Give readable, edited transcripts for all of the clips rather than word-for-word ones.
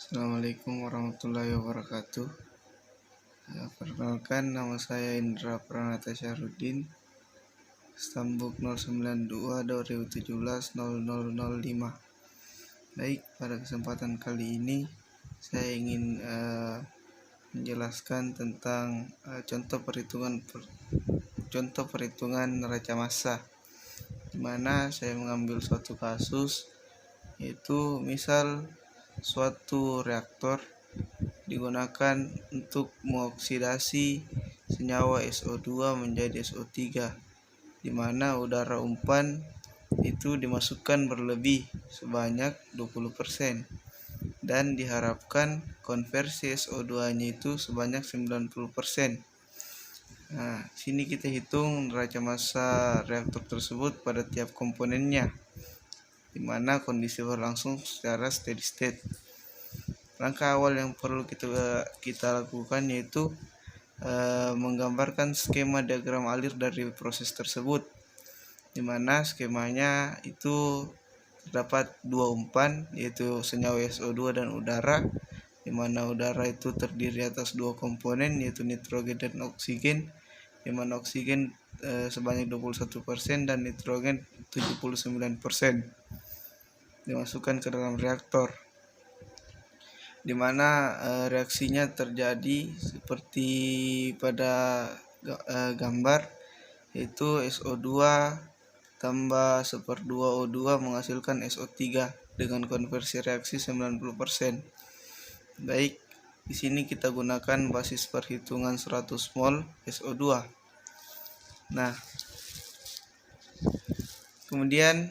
Assalamualaikum warahmatullahi wabarakatuh. Perkenalkan, nama saya Indra Pranata Syarudin, Stambuk 092/2017-0005. Baik, pada kesempatan kali ini saya ingin menjelaskan tentang contoh perhitungan neraca massa, di mana saya mengambil suatu kasus, yaitu misal suatu reaktor digunakan untuk mengoksidasi senyawa SO2 menjadi SO3, di mana udara umpan itu dimasukkan berlebih sebanyak 20% dan diharapkan konversi SO2-nya itu sebanyak 90%. Nah, sini kita hitung neraca massa reaktor tersebut pada tiap komponennya, di mana kondisi berlangsung secara steady state. Langkah awal yang perlu kita lakukan yaitu menggambarkan skema diagram alir dari proses tersebut, di mana skemanya itu terdapat dua umpan, yaitu senyawa SO2 dan udara, di mana udara itu terdiri atas dua komponen, yaitu nitrogen dan oksigen, di mana oksigen sebanyak 21% dan nitrogen 79% dimasukkan ke dalam reaktor, di mana reaksinya terjadi seperti pada gambar, yaitu SO2 tambah 1/2 O2 menghasilkan SO3 dengan konversi reaksi 90%. Baik, di sini kita gunakan basis perhitungan 100 mol SO2. Nah, kemudian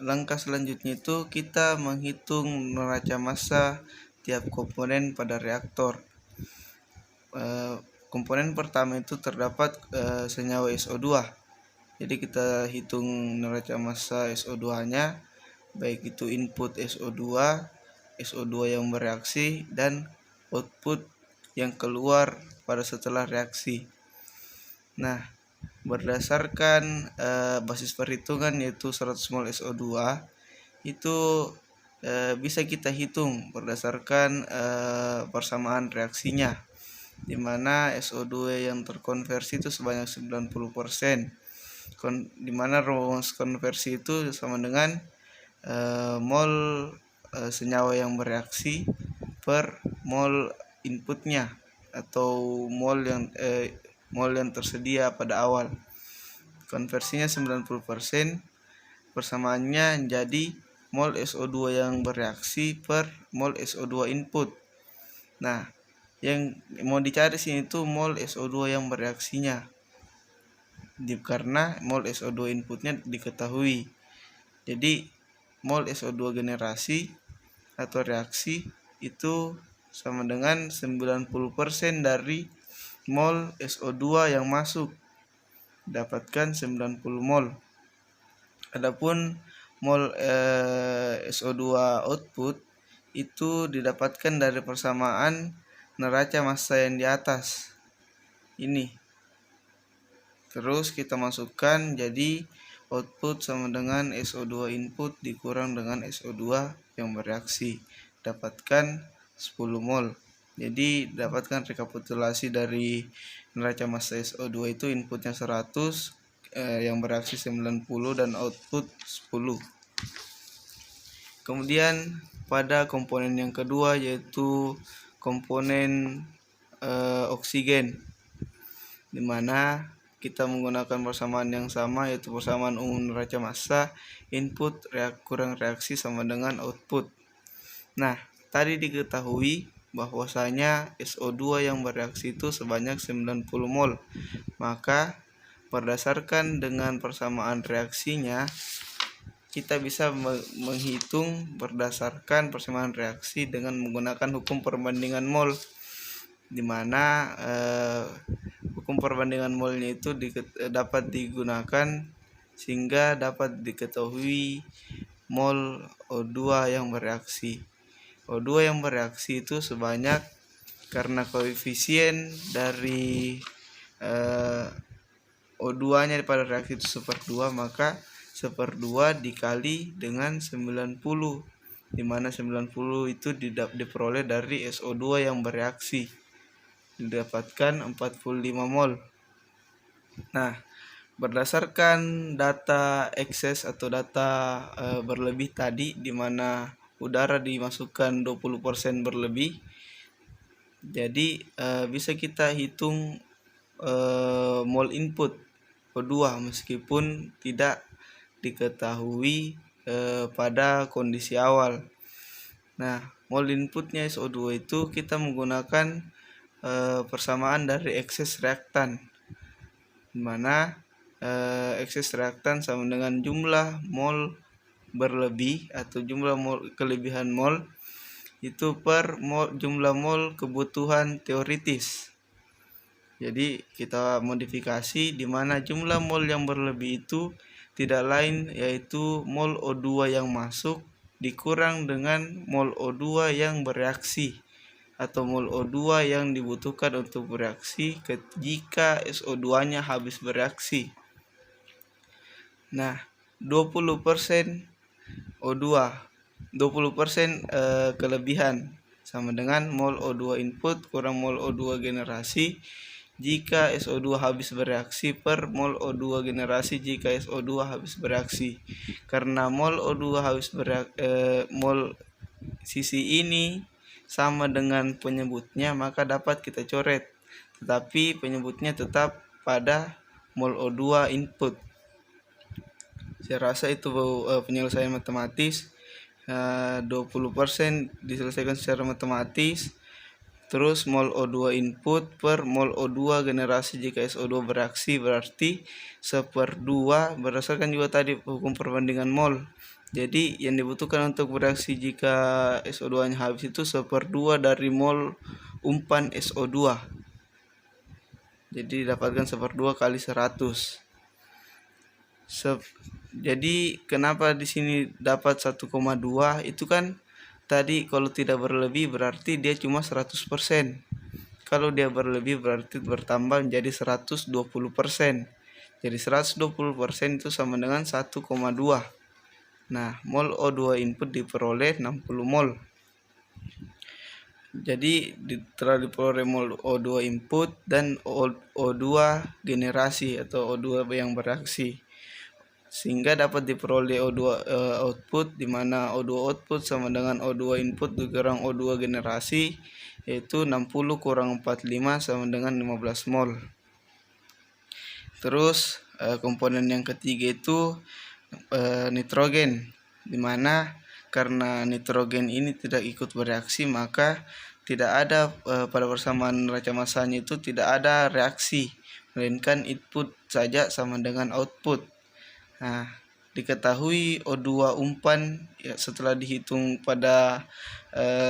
langkah selanjutnya itu kita menghitung neraca massa tiap komponen pada reaktor. Komponen pertama itu terdapat senyawa SO2. Jadi kita hitung neraca massa SO2-nya, baik itu input SO2 yang bereaksi dan output yang keluar pada setelah reaksi. Nah, berdasarkan basis perhitungan yaitu 100 mol SO2 itu bisa kita hitung berdasarkan persamaan reaksinya, di mana SO2 yang terkonversi itu sebanyak 90%, di mana rumus konversi itu sama dengan mol senyawa yang bereaksi per mol inputnya atau mol yang tersedia pada awal. Konversinya 90%, persamaannya jadi mol SO2 yang bereaksi per mol SO2 input. Nah, yang mau dicari sini itu mol SO2 yang bereaksinya, karena mol SO2 inputnya diketahui. Jadi mol SO2 generasi atau reaksi itu sama dengan 90% dari mol SO2 yang masuk, dapatkan 90 mol. Adapun mol SO2 output itu didapatkan dari persamaan neraca massa yang di atas ini. Terus kita masukkan, jadi output sama dengan SO2 input dikurang dengan SO2 yang bereaksi, dapatkan 10 mol. Jadi dapatkan rekapitulasi dari neraca massa SO2 itu inputnya 100, yang bereaksi 90 dan output 10. Kemudian pada komponen yang kedua yaitu komponen oksigen, di mana kita menggunakan persamaan yang sama, yaitu persamaan umum neraca massa input kurang reaksi sama dengan output. Nah, tadi diketahui bahwasanya SO2 yang bereaksi itu sebanyak 90 mol. Maka berdasarkan dengan persamaan reaksinya, kita bisa menghitung berdasarkan persamaan reaksi dengan menggunakan hukum perbandingan mol, di mana hukum perbandingan molnya itu dapat digunakan sehingga dapat diketahui mol O2 yang bereaksi. O2 yang bereaksi itu sebanyak, karena koefisien dari O2-nya pada reaksi itu 1/2, maka 1/2 dikali dengan 90, di mana 90 itu diperoleh dari SO2 yang bereaksi, didapatkan 45 mol. Nah, berdasarkan data ekses atau data berlebih tadi, di mana udara dimasukkan 20% berlebih, jadi bisa kita hitung mol input O2 meskipun tidak diketahui pada kondisi awal. Nah, mol inputnya SO2 itu kita menggunakan persamaan dari ekses reaktan, di mana ekses reaktan sama dengan jumlah mol berlebih atau jumlah mol kelebihan mol itu per jumlah mol kebutuhan teoritis. Jadi kita modifikasi di mana jumlah mol yang berlebih itu tidak lain yaitu mol O2 yang masuk dikurang dengan mol O2 yang bereaksi atau mol O2 yang dibutuhkan untuk bereaksi jika SO2-nya habis bereaksi. Nah, 20% O2, 20% kelebihan sama dengan mol O2 input kurang mol O2 generasi jika SO2 habis bereaksi per mol O2 generasi jika SO2 habis bereaksi. Karena mol O2 habis mol sisi ini sama dengan penyebutnya, maka dapat kita coret, tetapi penyebutnya tetap pada mol O2 input. Saya rasa itu penyelesaian matematis. 20% diselesaikan secara matematis. Terus mol O2 input per mol O2 generasi jika SO2 bereaksi berarti 1/2 berdasarkan juga tadi hukum perbandingan mol. Jadi yang dibutuhkan untuk bereaksi jika SO2-nya habis itu 1/2 dari mol umpan SO2. Jadi dapatkan 1/2 kali 100. Jadi kenapa di sini dapat 1,2? Itu kan tadi kalau tidak berlebih berarti dia cuma 100%. Kalau dia berlebih berarti bertambah menjadi 120%. Jadi 120% itu sama dengan 1,2. Nah, mol O2 input diperoleh 60 mol. Jadi telah diperoleh mol O2 input dan O2 generasi atau O2 yang bereaksi, sehingga dapat diperoleh O2 output, di mana O2 output sama dengan O2 input dikurang O2 generasi, yaitu 60 kurang 45 sama dengan 15 mol. Terus komponen yang ketiga itu nitrogen, di mana karena nitrogen ini tidak ikut bereaksi maka tidak ada pada persamaan neraca massanya itu tidak ada reaksi, melainkan input saja sama dengan output. Nah, diketahui O2 umpan ya, setelah dihitung pada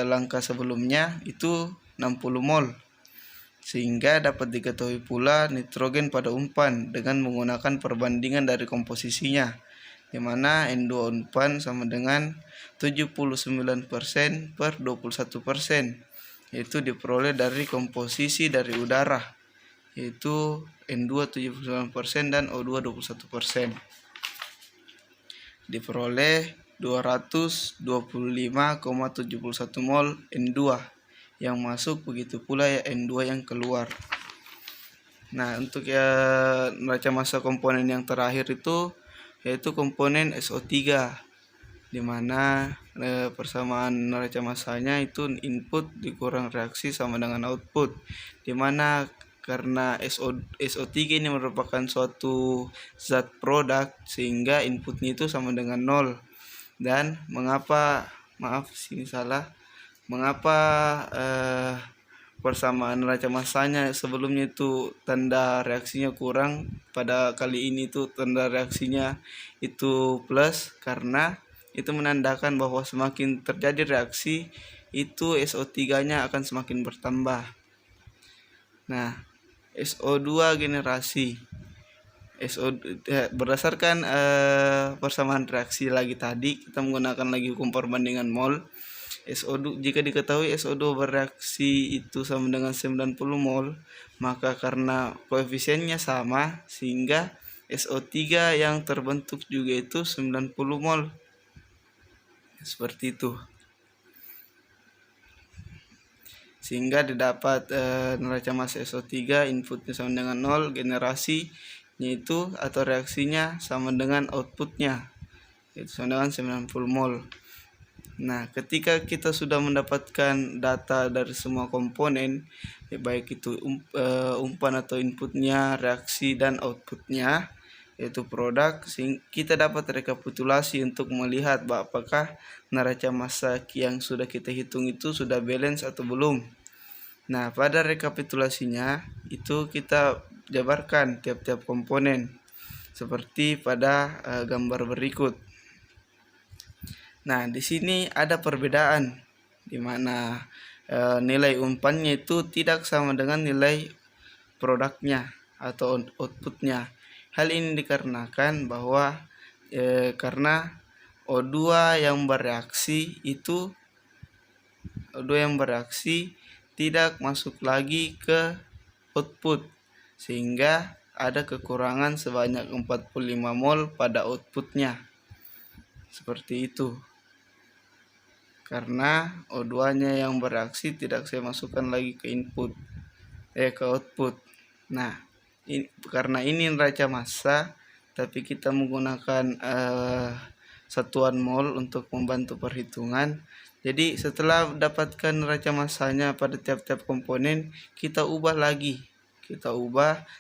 langkah sebelumnya itu 60 mol. Sehingga dapat diketahui pula nitrogen pada umpan dengan menggunakan perbandingan dari komposisinya, di mana N2 umpan sama dengan 79% per 21%, yaitu diperoleh dari komposisi dari udara, yaitu N2 79% dan O2 21%. Diperoleh 225,71 mol N2 yang masuk, begitu pula ya N2 yang keluar. Nah, untuk neraca massa komponen yang terakhir itu yaitu komponen SO3, di mana persamaan neraca massanya itu input dikurang reaksi sama dengan output, di mana karena SO3 ini merupakan suatu zat produk sehingga inputnya itu sama dengan 0. Dan mengapa persamaan neraca massanya sebelumnya itu tanda reaksinya kurang, pada kali ini itu tanda reaksinya itu plus, karena itu menandakan bahwa semakin terjadi reaksi itu SO3-nya akan semakin bertambah. Nah, SO2 generasi berdasarkan persamaan reaksi lagi tadi, kita menggunakan lagi hukum perbandingan mol. SO2, jika diketahui SO2 bereaksi itu sama dengan 90 mol, maka karena koefisiennya sama sehingga SO3 yang terbentuk juga itu 90 mol. Seperti itu. sehingga didapat neraca massa SO3 inputnya sama dengan 0, generasinya itu atau reaksinya sama dengan outputnya, itu sama dengan 90 mol. Nah, ketika kita sudah mendapatkan data dari semua komponen, baik itu umpan atau inputnya, reaksi, dan outputnya, yaitu produk, kita dapat rekapitulasi untuk melihat apakah neraca massa yang sudah kita hitung itu sudah balance atau belum. Nah, pada rekapitulasinya itu kita jabarkan tiap-tiap komponen seperti pada gambar berikut. Nah, di sini ada perbedaan di mana nilai umpannya itu tidak sama dengan nilai produknya atau outputnya. Hal ini dikarenakan bahwa karena O2 yang bereaksi tidak masuk lagi ke output, sehingga ada kekurangan sebanyak 45 mol pada outputnya. Seperti itu. Karena O2-nya yang bereaksi tidak saya masukkan lagi ke ke output. Nah, karena ini neraca massa, tapi kita menggunakan satuan mol untuk membantu perhitungan. Jadi setelah dapatkan neraca massanya pada tiap-tiap komponen, kita ubah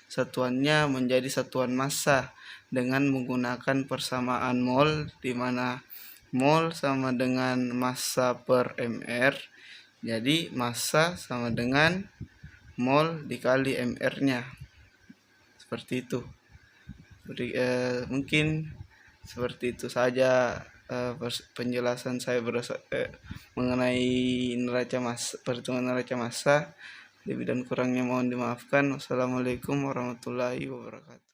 satuannya menjadi satuan massa dengan menggunakan persamaan mol, di mana mol sama dengan massa per mr, jadi massa sama dengan mol dikali mr-nya, seperti itu. Jadi, mungkin seperti itu saja penjelasan saya mengenai perhitungan neraca massa. Lebih dan kurangnya mohon dimaafkan. Wassalamualaikum warahmatullahi wabarakatuh.